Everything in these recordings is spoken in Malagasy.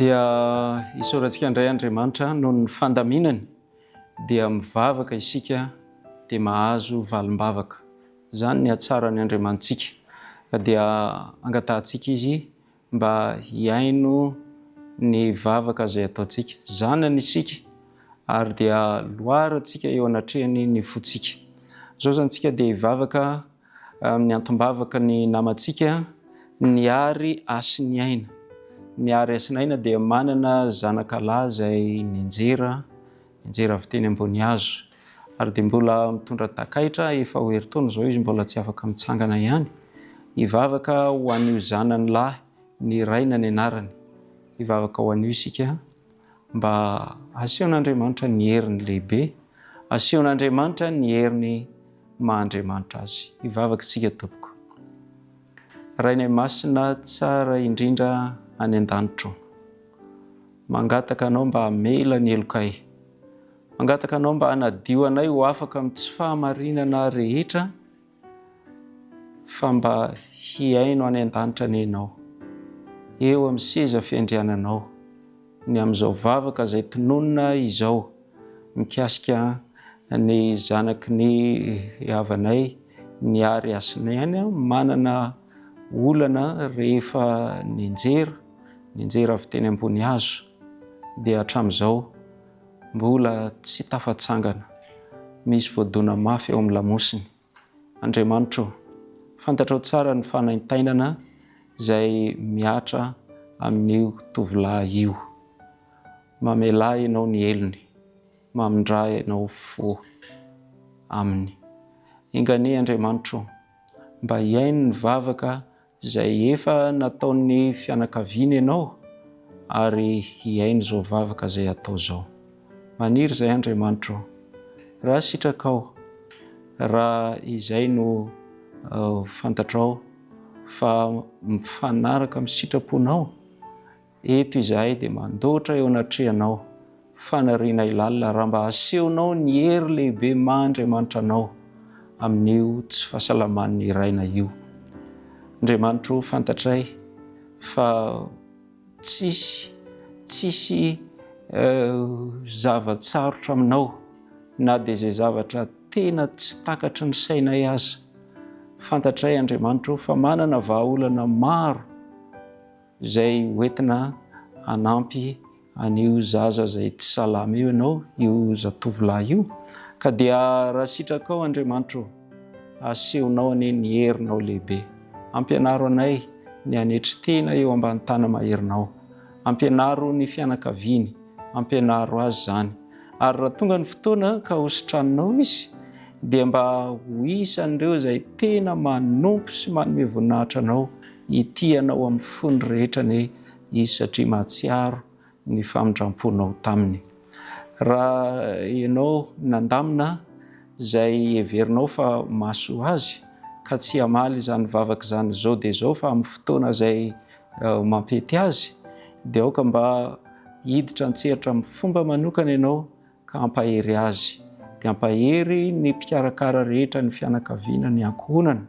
Dia isaorantsika indray Andriamanitra noho ny fandaminany dia mivavaka isika dia mahazo valim-bavaka. Zany ny hatsarany Andriamantsika. Ka dia angatantsika izy mba hiaino ny vavaka izay ataontsika. Zanany isika ary dia loarantsika eo anatrehany ny fontsika. Zao zany tsika dia hivavaka amin'ny antom-bavaka ny namantsika Nihary Hasiniaina. Nihary Hasiniaina dia manana zanakalahy izay nianjera avy teny ambony hazo. Ary dia mbola mitondra takaitra efa ho herintaona izao izy, mbola tsy afaka mitsangana ihany. Hivavaka ho an'io zanany lahy ny raina ny anarany. Hivavaka ho an'io isika mba asehon'Andriamanitra ny heriny lehibe, asehon'Andriamanitra ny heriny maha-Andriamanitra azy. Hivavaka isika tompoko. Rainay masina tsara indrindra any an-danitro, mangataka anao mba hamela ny elokay, mangataka anao mba hanadio anay ho afaka amin'ny tsy fahamarinana rehetra, fa mba hiaino any an-danitra ny ianao, eo amin'ny seza fiandriananao, ny amin'izao vavaka izay tononona izao, mikasika ny zanaky ny havanay Nihary Hasiniaina manana olana rehefa nianjera avy teny ambony hazo, dia hatramin'izao mbola tsy tafatsangana, misy voadona mafy eo amin'ny lamosiny. Andriamanitro, fantatrao tsara ny fanaintainana izay miatra amin'io tovolahy io. Mamelay ianao ny elony, mamindra ianao fo aminy. Ingania Andriamanitro, mba hiaino ny vavaka izay efa nataon'ny fianakaviana ianao ary hiaino izao vavaka izay atao izao. Maniry izay Andriamanitro, raha sitrakao, raha izay no fantatrao fa mifanaraka amin'ny sitraponao, eto izahay dia mandoatra eo anatrehanao, fanariana ilalina raha mba asehonao ny hery lehibe maha-Andriamanitra anao amin'io tsy fahasalaman'ny raina io. Andriamanitro, fantatray fa tsisy zavatsarotra aminao, na dia izay zavatra tena tsy takatry ny sainay aza. Fantatray Andriamanitro fa manana vahaolana maro izay hoentina hanampy an'io zaza izay tsy salama io ianao, io zatovolahy io. Ka dia raha sitrakao Andriamanitro, asehonao anie ny herinao lehibe. Ampianaro anay ny hanetry tena eo ambany tany maherinao. Ampianaro ny fianakaviany, ampianaro azy zany. Ary raha tonga ny fotoana ka hositranonao izy, dia mba ho isan'ireo izay tena manompo sy manome voninahitra anao, hitianao amin'ny fony rehetra izy satria mahatsiaro ny famindramponao taminy. Raha ianao nandamina izay heverinao fa mahasoa azy, ka tsy hamaly izany vavaka izany izao dia izao fa amin'ny fotoana izay mampety azy, dia aoka mba hiditra an-tseritra amin'ny fomba manokana ianao ka hampahery azy. Dia hampahery ny mpikarakara rehetra, ny fianakaviana, ny ankohonana,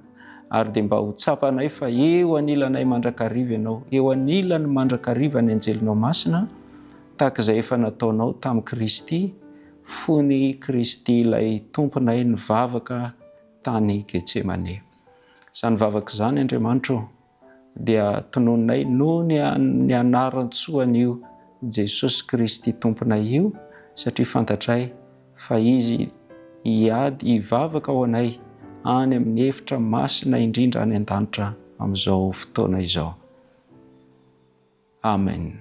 ary dia mba ho tsapanay fa eo anilanay mandrakariva ianao, eo anilany mandrakariva ny anjelinao masina, tahaka izay efa nataonao tamin'i Kristy, fony Kristy ilay tomponay nivavaka tany Getsemane. Izany vavaka izany Andriamanitro dia tonononay noho ny anaran-tsoan'io Jesosy Kristy tomponay io, satria fantatray fa izy hiady hivavaka ho anay any amin'ny efitra masina indrindra any an-danitra amin'izao fotoana izao. Amen.